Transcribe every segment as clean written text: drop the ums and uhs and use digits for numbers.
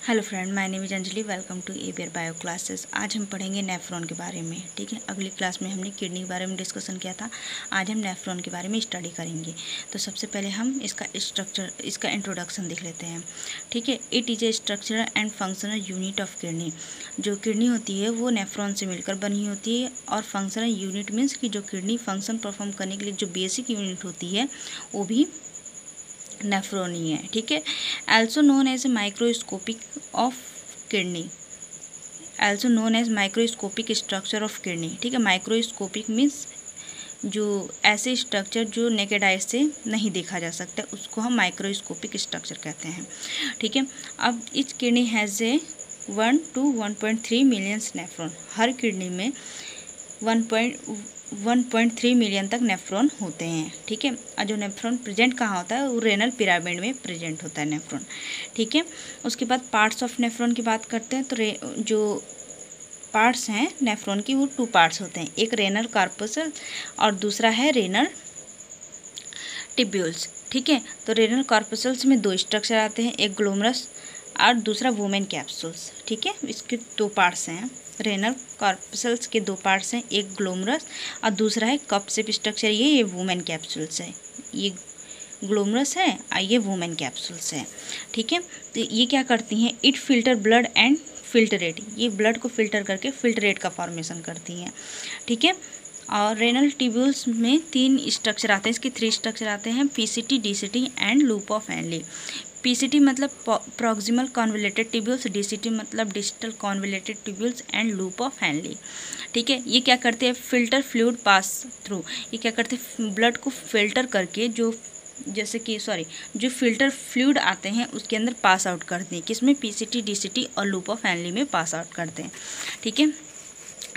Hello friend, my name is Anjali. Welcome to ABR bio classes. आज हम पढ़ेंगे nephron के बारे में। ठीक है, अगली क्लास में हमने किडनी के बारे में डिस्कशन किया था। आज हम नेफ्रॉन के बारे में स्टडी करेंगे। तो सबसे पहले हम इसका स्ट्रक्चर, इसका इंट्रोडक्शन देख लेते हैं। ठीक है, it is A structural and functional unit of kidney. जो किडनी होती है वो नेफ्रॉन से मिलकर बनी होती है, और फंक्शनल यूनिट मीन्स कि जो किडनी फंक्शन परफॉर्म करने के लिए जो बेसिक यूनिट होती है वो भी नेफ्रॉन ही है। ठीक है, also known as microscopic of kidney, also known as microscopic structure of kidney. ठीक है, माइक्रोस्कोपिक मीन्स जो ऐसे स्ट्रक्चर जो नेकेड आई से नहीं देखा जा सकता, उसको हम माइक्रोस्कोपिक स्ट्रक्चर कहते हैं। ठीक है, अब इस kidney has a 1 to 1.3 millions nephron. Her kidney में 1.3 मिलियन तक नेफ्रॉन होते हैं। ठीक है, और जो नेफ्रॉन प्रेजेंट कहाँ होता है वो रेनल पिरामिड में प्रेजेंट होता है नेफ्रॉन। ठीक है, उसके बाद पार्ट्स ऑफ नेफ्रॉन की बात करते हैं। तो जो पार्ट्स हैं नेफ्रॉन की वो 2 पार्ट्स होते हैं, एक रेनल कॉर्पस्कल और दूसरा है रेनल टिब्यूल्स। ठीक है, तो रेनल कॉर्पस्कल्स में 2 स्ट्रक्चर आते हैं, एक ग्लोमरस और दूसरा वुमेन कैप्सूल्स। ठीक है, इसके 2 पार्ट्स हैं। रेनल कॉर्पस्कल्स के 2 पार्ट्स हैं, एक ग्लोमरस और दूसरा है कप शेप स्ट्रक्चर। ये वुमेन कैप्सूल्स है, ये ग्लोमरस है और ये वुमेन कैप्सूल्स है। ठीक है, तो ये क्या करती हैं, it filter blood and filtrate. ये ब्लड को फिल्टर करके फिल्टरेट का फॉर्मेशन करती हैं। ठीक है, और रेनल ट्यूब्यूल्स में 3 स्ट्रक्चर आते हैं, इसके 3 स्ट्रक्चर आते हैं, PCT, DCT and loop of Henle. PCT मतलब प्रॉक्सिमल कॉन्वोल्यूटेड ट्यूब्यूल्स, डीसीटी मतलब distal convoluted tubules and loop of Henle. ठीक है, ये क्या करते हैं, फिल्टर फ्लूइड पास थ्रू। ये क्या करते हैं, ब्लड को फिल्टर करके जो जो फिल्टर फ्लूइड आते हैं उसके अंदर पास आउट करते हैं, किसमें, पीसीटी, डीसीटी और लूप ऑफ हेनले में पास आउट करते हैं। ठीक है,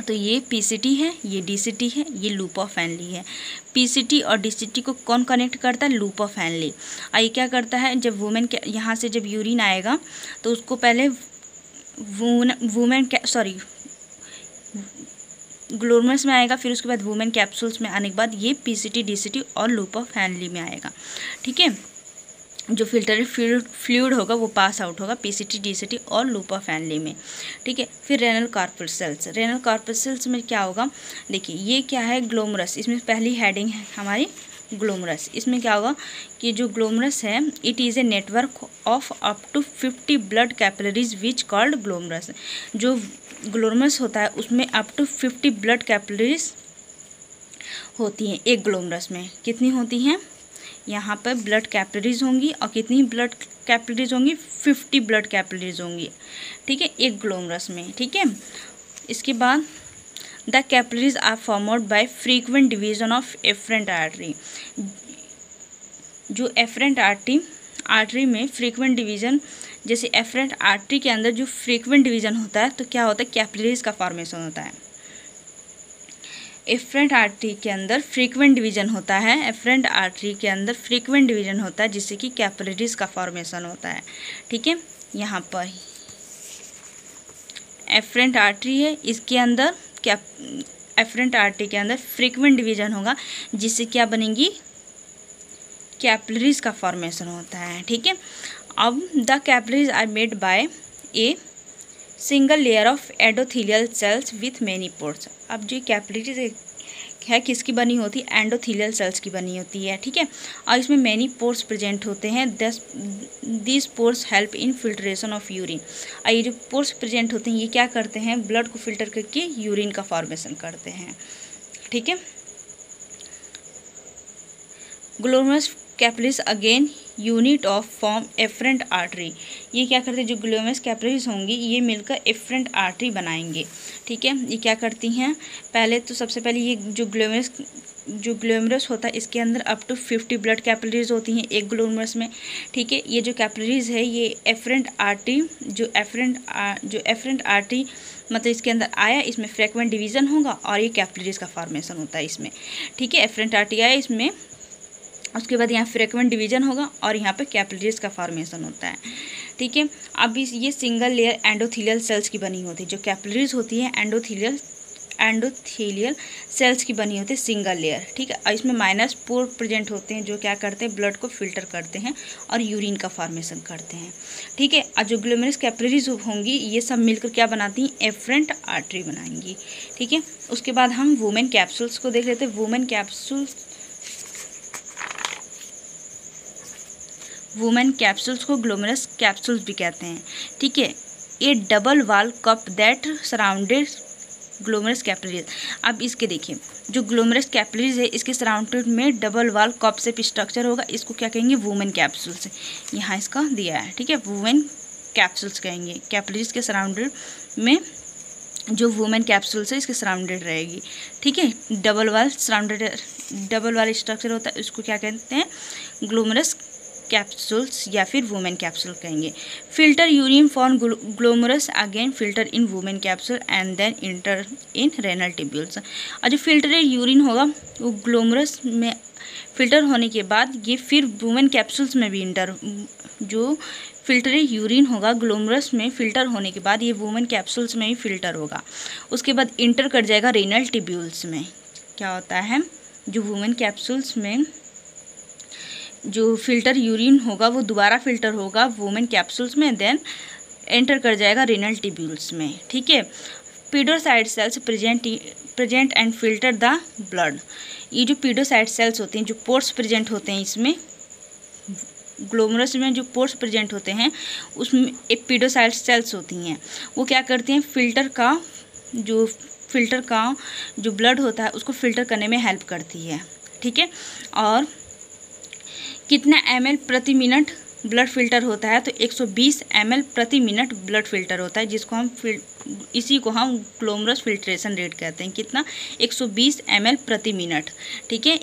तो ये पीसीटी है, ये डीसीटी है, ये लूप ऑफ हेनले है। पीसीटी और डीसीटी को कौन कनेक्ट करता है, लूप ऑफ हेनले। और ये क्या करता है, जब वुमेन के यहाँ से जब यूरिन आएगा तो उसको पहले ग्लोमरस में आएगा, फिर उसके बाद वुमेन कैप्सूल्स में आने के बाद ये पीसीटी, डीसीटी और लूप ऑफ हेनले में आएगा। ठीक है, जो फिल्टर फ्लूइड होगा वो पास आउट होगा पीसीटी, डीसीटी और लूप ऑफ हेनले में। ठीक है, फिर रेनल कॉर्पस्कल्स। रेनल कॉर्पस्कल्स में क्या होगा, देखिए ये क्या है, ग्लोमरस। इसमें पहली हेडिंग है हमारी ग्लोमरस। इसमें क्या होगा कि जो ग्लोमरस है, it is a network of up to 50 blood capillaries which called glomerulus. जो ग्लोमरस होता है उसमें अप टू 50 ब्लड कैपिलरीज होती हैं। एक ग्लोमरस में कितनी होती हैं, यहाँ पर ब्लड कैपिलरीज होंगी, और कितनी ब्लड कैपिलरीज होंगी, 50 ब्लड कैपिलरीज होंगी। ठीक है, एक ग्लोमरस में। ठीक है, इसके बाद the capillaries are formed by frequent division of afferent artery. जो एफरेंट आर्टरी में फ्रीक्वेंट डिवीजन, जैसे एफरेंट आर्टरी के अंदर जो फ्रीक्वेंट डिवीजन होता है तो क्या होता है, कैपिलरीज का फॉर्मेशन होता है। एफरेंट आर्टरी के अंदर फ्रीक्वेंट डिवीजन होता है, एफरेंट आर्टरी के अंदर फ्रीक्वेंट डिवीजन होता है जिससे कि कैपिलरीज का फॉर्मेशन होता है। ठीक है, यहाँ पर एफरेंट आर्टरी है, इसके अंदर एफरेंट आर्टरी के अंदर फ्रीक्वेंट डिवीजन होगा जिससे क्या बनेंगी, कैपिलरीज का फॉर्मेशन होता है। ठीक है, अब the capillaries are made by a single layer of endothelial cells with many pores. अब जो कैपिलरीज है किसकी बनी होती है, एंडोथेलियल सेल्स की बनी होती है। ठीक है, और इसमें मेनी पोर्स प्रेजेंट होते हैं। This pores help in filtration of urine. और ये जो पोर्स प्रेजेंट होते हैं ये क्या करते हैं, ब्लड को फिल्टर करके यूरिन का फॉर्मेशन करते हैं। ठीक है, glomerulus capillaries again unit of form efferent artery. ये क्या करते हैं, जो ग्लोमरस कैपिलरीज होंगी ये मिलकर एफरेंट आर्टरी बनाएंगे। ठीक है, ये क्या करती हैं, पहले तो सबसे पहले ये जो ग्लोमरस होता है इसके अंदर अप टू 50 ब्लड कैपिलरीज होती हैं एक ग्लोमरस में। ठीक है, ये जो कैपिलरीज है ये एफरेंट आर्टरी, जो एफरेंट आर्टरी मतलब इसके अंदर आया, इसमें फ्रीक्वेंट डिवीजन होगा और ये कैपिलरीज का फॉर्मेशन होता है इसमें। ठीक है, एफरेंट आर्टरी आया इसमें, उसके बाद यहाँ फ्रीक्वेंट डिवीजन होगा और यहाँ पे कैपिलरीज का फॉर्मेशन होता है। ठीक है, अब ये सिंगल लेयर एंडोथेलियल सेल्स की बनी होती है। जो कैपिलरीज होती है एंडोथेलियल सेल्स की बनी होती है सिंगल लेयर, ठीक है। और इसमें माइनस पोर प्रेजेंट होते हैं जो क्या करते हैं, ब्लड को फिल्टर करते हैं और यूरिन का फॉर्मेशन करते हैं, ठीक है। और जो ग्लोमेरुलस कैपिलरीज होंगी ये सब मिलकर क्या बनाती हैं, एफरेंट आर्टरी बनाएंगी, ठीक है। उसके बाद हम वुमेन कैप्सूल्स को देख लेते हैं। वुमेन कैप्सूल्स को ग्लोमेरुलस कैप्सूल्स भी कहते हैं, ठीक है। ये double wall cup that surrounded glomerulus capillaries. अब इसके देखिए, जो ग्लोमेरुलस कैपिलरीज है इसके सराउंडेड में डबल वॉल कप से स्ट्रक्चर होगा, इसको क्या कहेंगे, वुमेन कैप्सूल्स। यहाँ इसका दिया है, ठीक है, वुमेन कैप्सूल्स कहेंगे। कैपिलरीज के सराउंडेड में जो वुमेन कैप्सूल्स है इसके सराउंडेड रहेगी, ठीक है। डबल वॉल स्ट्रक्चर होता है, इसको क्या कहते हैं, ग्लोमेरुलस कैप्सूल्स या फिर वुमेन कैप्सूल कहेंगे। Filter urine from glomerulus again filter in Bowman capsule and then enter in renal tubules. और जो फिल्टरेड यूरिन होगा वो ग्लोमेरुलस में फिल्टर होने के बाद ये फिर वुमेन कैप्सूल्स में भी जो फिल्टरेड यूरिन होगा ग्लोमेरुलस में फिल्टर होने के बाद ये वुमेन कैप्सूल्स में भी फिल्टर होगा। उसके बाद इंटर कर जाएगा रेनल ट्यूब्यूल्स में। क्या होता है, जो वुमेन कैप्सूल्स में जो फिल्टर यूरिन होगा वो दोबारा फिल्टर होगा वुमेन कैप्सूल्स में, देन एंटर कर जाएगा रेनल ट्यूब्यूल्स में, ठीक है। Podocyte cells present and filter the blood. ये जो पीडोसाइट सेल्स होते हैं, जो पोर्स प्रेजेंट होते हैं, इसमें ग्लोमेरुलस में जो पोर्स प्रेजेंट होते हैं उसमें एक पीडोसाइट सेल्स होती हैं। वो क्या करती हैं, फिल्टर का जो ब्लड होता है उसको फिल्टर करने में हेल्प करती है, ठीक है। और कितना ml प्रति मिनट ब्लड फिल्टर होता है, तो 120 ml प्रति मिनट ब्लड फिल्टर होता है, जिसको इसी को हम ग्लोमेरुलस फिल्ट्रेशन रेट कहते हैं। कितना, 120 ml प्रति मिनट, ठीक है।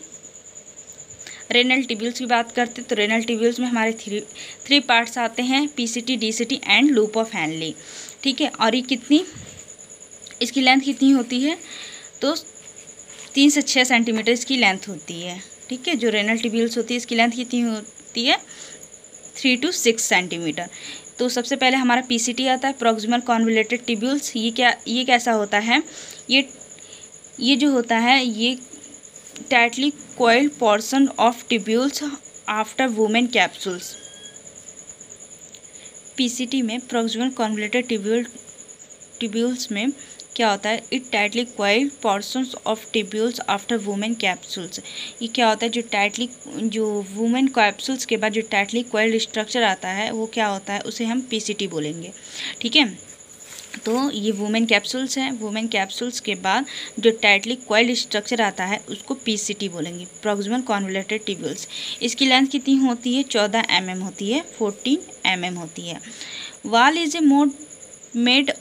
रेनल ट्यूब्यूल्स की बात करते हैं तो रेनल ट्यूब्यूल्स में हमारे थ्री पार्ट्स आते हैं, PCT, DCT and loop of Henle, ठीक है। और ये इसकी लेंथ कितनी होती है, तो 3 से 6 सेंटीमीटर इसकी लेंथ होती है, ठीक है। जो रेनल ट्यूब्यूल्स होती है इसकी लेंथ कितनी होती है, 3 to 6 सेंटीमीटर। तो सबसे पहले हमारा पीसीटी आता है, प्रॉक्सिमल कॉन्वोल्यूटेड ट्यूब्यूल्स। ये कैसा होता है, ये जो होता है ये tightly coiled portion of tubules after women capsules. PCT में प्रॉक्सिमल कॉन्वोल्यूटेड ट्यूब्यूल्स में क्या होता है, it tightly coiled portions of tubules after women capsules. ये क्या होता है, जो वुमेन कैप्सूल्स के बाद जो टाइटली कॉइल्ड स्ट्रक्चर आता है वो क्या होता है, उसे हम पीसीटी बोलेंगे, ठीक है। तो ये वुमेन कैप्सूल्स हैं, वुमेन कैप्सूल्स के बाद जो टाइटली कॉइल्ड स्ट्रक्चर आता है उसको पीसीटी बोलेंगे, प्रॉक्सिमल कॉन्वोल्यूटेड ट्यूब्यूल्स। इसकी लेंथ कितनी होती है, 14 mm होती है, 14 mm होती है। Wall is a made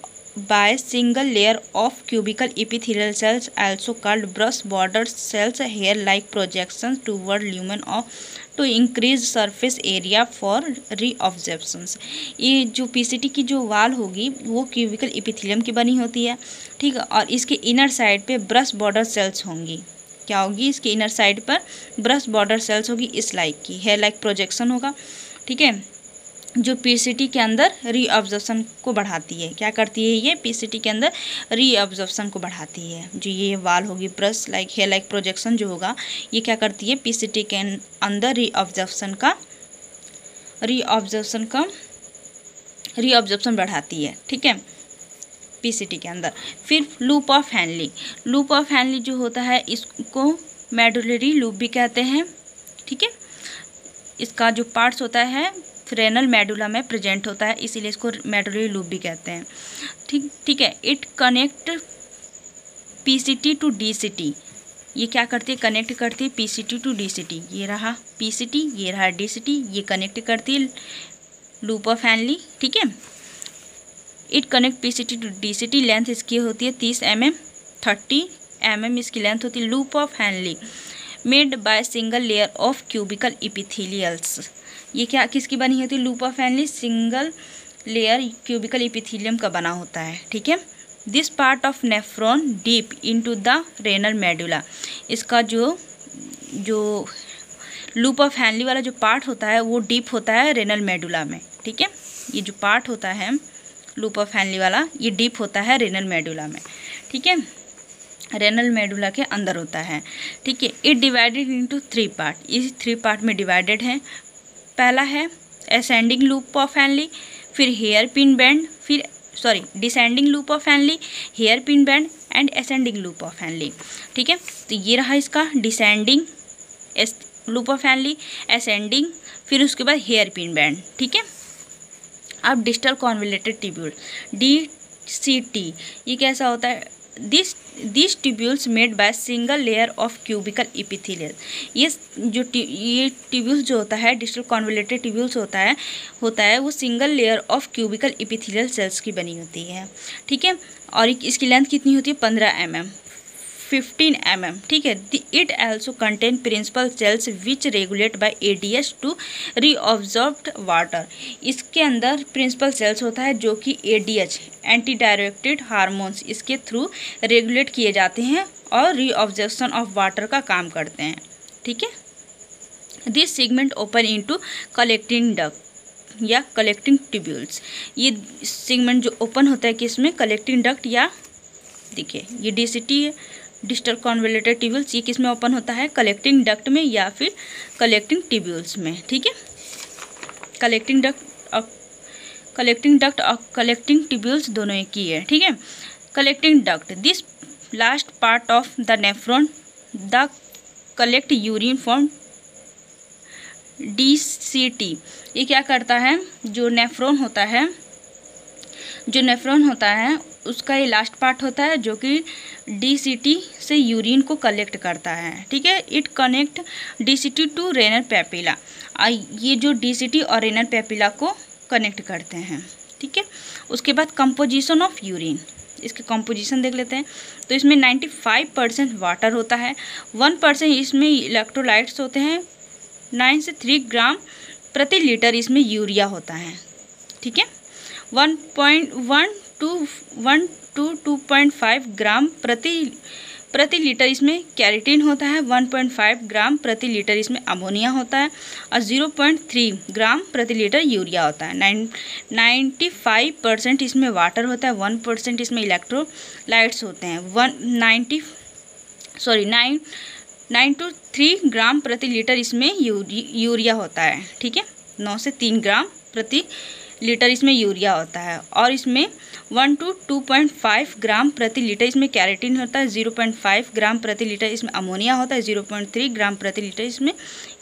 by single layer of cubical epithelial cells also called brush border cells, hair-like projections toward lumen to increase surface area for reabsorptions। ये जो पीसीटी की जो वाल होगी वो क्यूबिकल इपिथेलियम की बनी होती है, ठीक है। और इसके इनर साइड पे ब्रश बॉर्डर सेल्स होंगी। क्या होगी, इसके इनर साइड पर ब्रश बॉर्डर सेल्स होगी, इस लाइक की हेयर लाइक प्रोजेक्शन होगा, ठीक है। जो पीसीटी के अंदर रीअब्जॉर्प्शन को बढ़ाती है। क्या करती है, ये पीसीटी के अंदर रीअब्जॉर्प्शन को बढ़ाती है। जो ये वाल होगी brush like hair like projection जो होगा ये क्या करती है, पीसीटी के अंदर रीअब्जॉर्प्शन बढ़ाती है, ठीक है, पीसीटी के अंदर। फिर लूप ऑफ हैनली जो होता है इसको मेडुलरी लूप भी कहते हैं, ठीक है। इसका जो पार्ट्स होता है रेनल मेडुला में प्रेजेंट होता है, इसीलिए इसको मेडुलरी लूप भी कहते हैं, ठीक है। It connect PCT to DCT. ये क्या करती है, कनेक्ट करती है पीसीटी टू डीसीटी। ये रहा पीसीटी, ये रहा डीसीटी, ये कनेक्ट करती है लूप ऑफ हैनली, ठीक है। It connect PCT to DCT. Length इसकी होती है 30 mm, 30 mm इसकी लेंथ होती है। Loop of Henle made by single layer of cubical epithelials. ये क्या किसकी बनी होती है, loop of Henle single layer cubical epithelium का बना होता है, ठीक है। This part of nephron deep into the renal medulla. इसका जो लूप ऑफ हैनली वाला जो पार्ट होता है वो डीप होता है रेनल मेडुला में, ठीक है। ये जो पार्ट होता है लूप ऑफ हैनली वाला ये डीप होता है रेनल मेडुला में, ठीक है। रेनल मेडुला के अंदर होता है, ठीक है। इट डिवाइडेड इनटू 3 पार्ट, इस 3 पार्ट में डिवाइडेड है। पहला है असेंडिंग लूप ऑफ हैनली, फिर hairpin bend, descending loop of Henle, hairpin bend and ascending loop of Henle, ठीक है। तो ये रहा इसका descending loop of Henle, ascending, फिर उसके बाद हेयर पिन बैंड, ठीक है। अब डिस्टल कॉन्वोल्यूटेड ट्यूब्यूल DCT, ये कैसा होता है? This tubules made by single layer of cubicle epithelial, ये ट्यूब्यूल्स जो होता है, डिस्टल कॉन्वोल्यूटेड ट्यूब्यूल्स होता है वो single layer of cubicle epithelial cells की बनी होती है, ठीक है। और इसकी लेंथ कितनी होती है? 15 mm, 15 mm, ठीक है। It also contain principal cells which regulate by ADH to reabsorbed water, इसके अंदर प्रिंसिपल सेल्स होता है जो कि ADH एंटी डायरेक्टेड हार्मोन्स इसके थ्रू रेगुलेट किए जाते हैं और रीअब्जॉर्प्शन ऑफ वाटर का काम करते हैं, ठीक है। This segment open into collecting duct या कलेक्टिंग ट्यूब्यूल्स, ये सेगमेंट जो ओपन होता है किसमें? कलेक्टिंग डक्ट, या देखिए ये DCT है, डिस्टल कॉन्वोल्यूटेड ट्यूब्यूल्स, ये किस में ओपन होता है? कलेक्टिंग डक्ट में या फिर कलेक्टिंग ट्यूब्यूल्स में, ठीक है। कलेक्टिंग डक्ट और कलेक्टिंग ट्यूब्यूल्स दोनों एक ही है, ठीक है। Collecting duct, this last part of the nephron the collect urine from DCT, ये क्या करता है? जो नेफ्रॉन होता है उसका ये लास्ट पार्ट होता है जो कि DCT से यूरिन को कलेक्ट करता है, ठीक है। It connect DCT to renal papilla, ये जो DCT और रेनल पेपिला को कनेक्ट करते हैं, ठीक है। उसके बाद कंपोजिशन ऑफ यूरिन, इसके कंपोजिशन देख लेते हैं। तो इसमें 95% वाटर होता है, 1% इसमें इलेक्ट्रोलाइट्स होते हैं, 9 से 3 ग्राम प्रति लीटर इसमें यूरिया होता है, ठीक है। 1.1 to 2.5 ग्राम प्रति लीटर इसमें कैरेटिन होता है, 1.5 ग्राम प्रति लीटर इसमें अमोनिया होता है और 0.3 ग्राम प्रति लीटर यूरिया होता है। 95% इसमें वाटर होता है, 1% इसमें इलेक्ट्रोलाइट्स होते हैं। 9 to 3 ग्राम प्रति लीटर इसमें यूरिया होता है, ठीक है। 9 से 3 ग्राम प्रति लीटर इसमें यूरिया होता है और इसमें 1 to 2.5 ग्राम प्रति लीटर इसमें कैरेटिन होता है, 0.5 ग्राम प्रति लीटर इसमें अमोनिया होता है, 0.3 ग्राम प्रति लीटर इसमें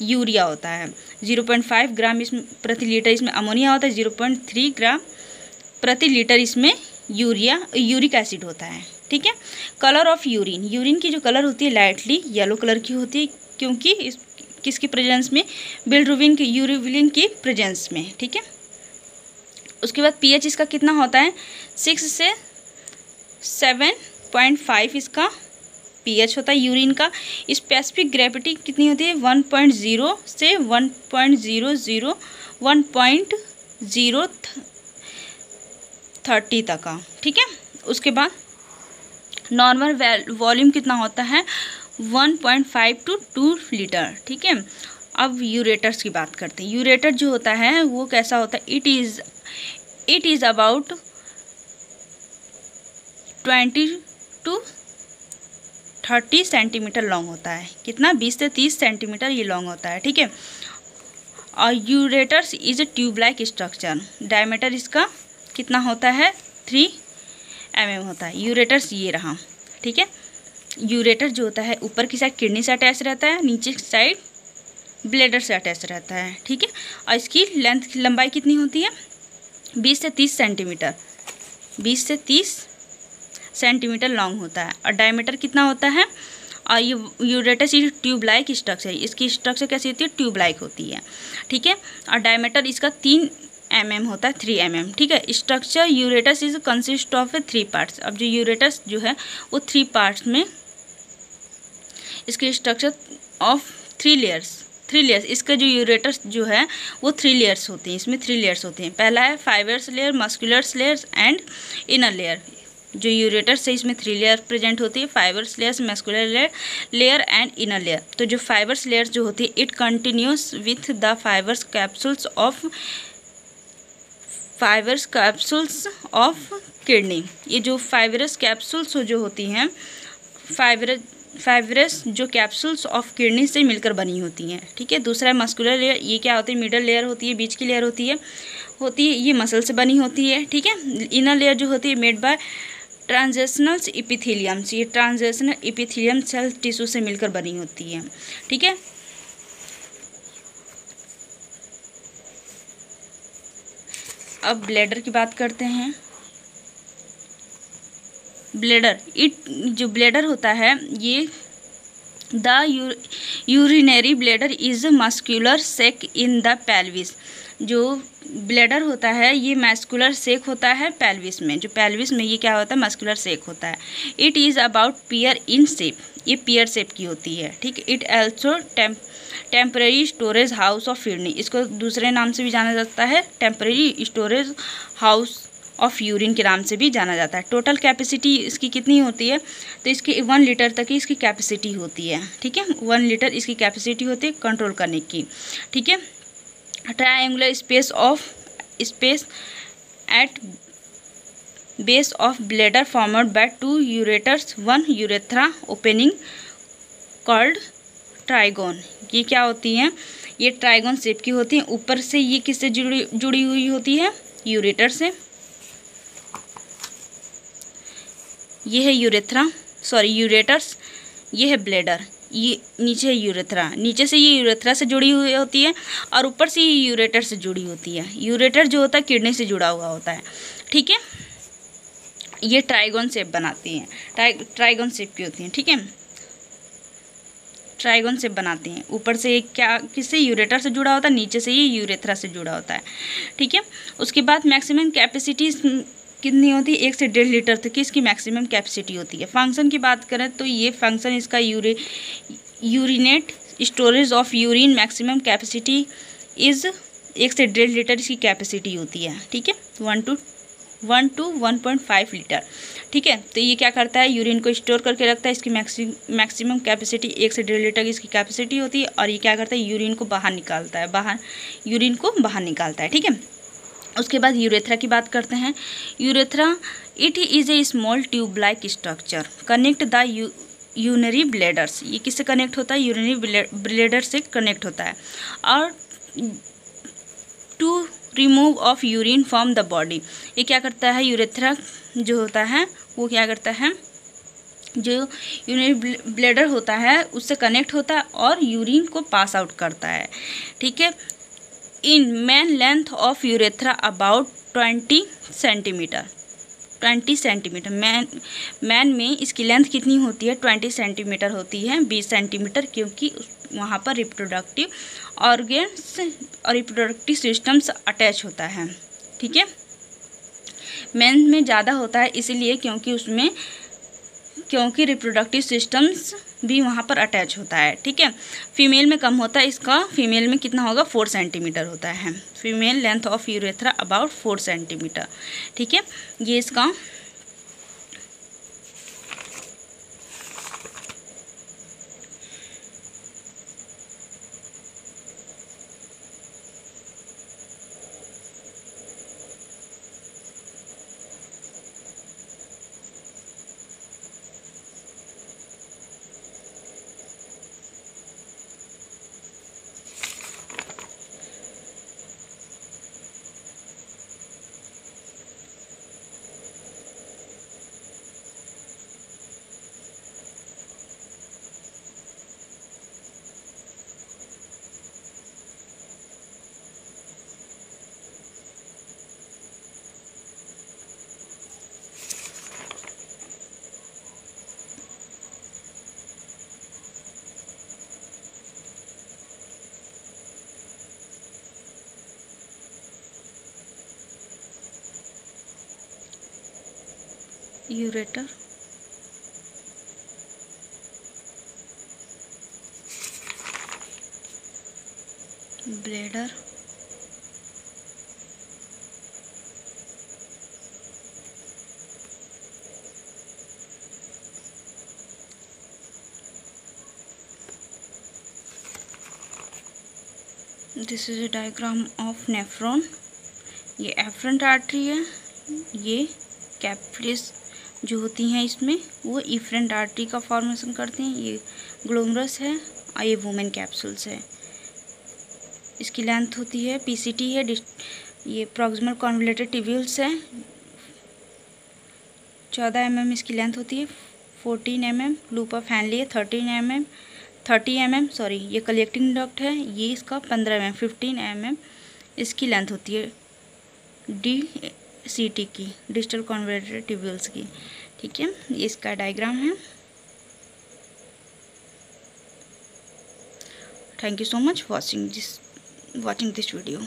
यूरिया होता है, 0.5 ग्राम इसमें प्रति लीटर इसमें अमोनिया होता है, 0.3 ग्राम प्रति लीटर इसमें यूरिक एसिड होता है, ठीक है। कलर ऑफ यूरिन की जो कलर होती है लाइटली येलो कलर की होती है, क्योंकि किसकी प्रेजेंस में? बिलिरुबिन की, यूरिबिलिन की प्रेजेंस में, ठीक है। उसके बाद pH इसका कितना होता है? 6 से 7.5 इसका pH होता है यूरिन का। स्पेसिफिक ग्रेविटी कितनी होती है? 1.0 से 1.030 तक का, ठीक है। उसके बाद नॉर्मल वॉल्यूम कितना होता है? 1.5 to 2 लीटर, ठीक है। अब यूरेटर्स की बात करते हैं। यूरेटर जो होता है वो कैसा होता है? It is about 20 to 30 centimetre long होता है। कितना? 20 से 30 सेंटीमीटर ये लॉन्ग होता है, ठीक है। और ureters is a tube like structure. Diameter इसका कितना होता है? 3 mm होता है। यूरेटर्स ये रहा, ठीक है। यूरेटर जो होता है ऊपर की साइड किडनी से अटैच रहता है, नीचे की साइड ब्लैडर से अटैच रहता है, ठीक है। और इसकी लंबाई कितनी होती है? 20 से 30 सेंटीमीटर, 20 से 30 सेंटीमीटर लॉन्ग होता है। और डायमीटर कितना होता है? और ये यूरेटस ये ट्यूब लाइक स्ट्रक्चर है। इसकी स्ट्रक्चर कैसी होती है? ट्यूब लाइक होती है, ठीक है। और डायमीटर इसका 3 mm होता है, 3 mm, ठीक है। Structure ureters is consist of 3 parts. अब जो यूरेटस जो है वो 3 पार्ट्स में, इसके स्ट्रक्चर ऑफ 3 लेयर्स। इसका जो यूरेटस जो है वो 3 लेयर्स होते हैं। इसमें 3 लेयर्स होते हैं। पहला है fibrous layer, musculars layers and inner layer. जो यूरेटस है इसमें 3 लेयर प्रेजेंट होती है, fibrous layers, muscular layer and inner layer. तो जो फाइबर्स लेयर जो होती है it continues with the fibrous capsules of kidney. ये जो फाइबरस कैप्सूल्स जो होती हैं फाइब्रस जो कैप्सूल्स ऑफ किडनी से मिलकर बनी होती हैं। ठीक है, दूसरा है मस्कुलर लेयर, ये क्या होती है, मिडल लेयर होती है, बीच की लेयर होती है ये मसल से बनी होती है। ठीक है, इनर लेयर जो होती है मेड बाय ट्रांजिशनल इपिथेलियम्स, ये ट्रांजिशनल इपिथेलियम सेल टिश्यू से मिलकर बनी होती है। ठीक है, अब ब्लैडर की बात करते हैं। ब्लैडर जो ब्लैडर होता है ये the urinary bladder is muscular sac in the pelvis. जो ब्लैडर होता है ये मस्कुलर सेक होता है पेल्विस में, जो पेल्विस में ये क्या होता है, मस्कुलर सेक होता है। It is about pear in shape, ये पियर शेप की होती है। ठीक, it also temporary storage house of kidney, इसको दूसरे नाम से भी जाना जाता है, temporary storage house of urine के नाम से भी जाना जाता है। टोटल कैपेसिटी इसकी कितनी होती है, तो इसकी 1 लीटर तक की इसकी कैपेसिटी होती है। ठीक है, 1 लीटर इसकी कैपेसिटी होती है कंट्रोल करने की। ठीक है, triangular space at base of bladder formed by 2 ureters 1 urethra opening called trigon. ये क्या होती हैं, ये ट्राइगोन शेप की होती हैं। ऊपर से ये किससे जुड़ी हुई होती है, यूरेटर से। ये है यूरेटर्स, ये है ब्लैडर, ये नीचे है यूरेथ्रा, नीचे से ये यूरेथ्रा से जुड़ी हुई होती है और ऊपर से ये यूरेटर से जुड़ी होती है। यूरेटर जो होता है किडनी से जुड़ा हुआ होता है। ठीक है, ये ट्राइगोन शेप बनाती हैं, ट्राइगोन शेप की होती हैं। ठीक है, ट्राइगोन शेप बनाती हैं। ऊपर से क्या किससे, यूरेटर से जुड़ा होता है, नीचे से ये यूरेथ्रा से जुड़ा होता है। ठीक है, उसके बाद मैक्सिमम कैपेसिटी कितनी होती है, 1 से 1.5 लीटर तक की इसकी मैक्सिमम कैपेसिटी होती है। फंक्शन की बात करें तो ये फंक्शन इसका urinate storage of urine maximum capacity is 1 से 1.5 लीटर इसकी कैपेसिटी होती है। ठीक है, 1 to 1.5 लीटर। ठीक है, तो ये क्या करता है, यूरिन को स्टोर करके रखता है। इसकी मैक्सिमम कैपेसिटी 1 से 1.5 लीटर की इसकी कैपेसिटी होती है। और ये क्या करता है, यूरिन को बाहर निकालता है। ठीक है, उसके बाद यूरेथ्रा की बात करते हैं। Urethra it is A small tube like structure connect the urinary bladders. ये किससे कनेक्ट होता है, यूरिनरी ब्लैडर से कनेक्ट होता है। और to remove of urine from the body, ये क्या करता है, यूरेथ्रा जो होता है वो क्या करता है, जो यूरिनरी ब्लैडर होता है उससे कनेक्ट होता है और यूरिन को पास आउट करता है। ठीक है, in man length of urethra about 20 centimetre. Man में इसकी लेंथ कितनी होती है, 20 सेंटीमीटर होती है, 20 सेंटीमीटर, क्योंकि वहाँ पर रिप्रोडक्टिव ऑर्गन्स और रिप्रोडक्टिव सिस्टम्स अटैच होता है। ठीक है, मैन में ज़्यादा होता है इसीलिए क्योंकि रिप्रोडक्टिव सिस्टम्स भी वहाँ पर अटैच होता है। ठीक है, फीमेल में कम होता है इसका, फीमेल में कितना होगा, 4 सेंटीमीटर होता है। Female length of urethra about 4 centimetre. ठीक है, ये इसका ureter, bladder, this is a diagram of nephron. ये एफरेंट आर्टरी है, ये कैपिलरीज जो होती हैं इसमें वो इफरेंट आर्टरी का फॉर्मेशन करते हैं। ये ग्लोमरस है और ये वुमेन कैप्सूल्स है। इसकी लेंथ होती है पीसीटी है। ये प्रॉक्सिमल कॉन्वोल्यूटेड ट्यूब्यूल्स है। 14 mm इसकी लेंथ होती है। 14 mm लूप ऑफ हैनली है। 30 mm सॉरी, ये कलेक्टिंग डक्ट है। ये इसका 15 mm 15 mm इसकी लेंथ होती है DCT की, डिजिटल कॉन्वोल्यूटेड ट्यूब्यूल्स की। ठीक है, ये इसका डायग्राम है। Thank you so much watching this video.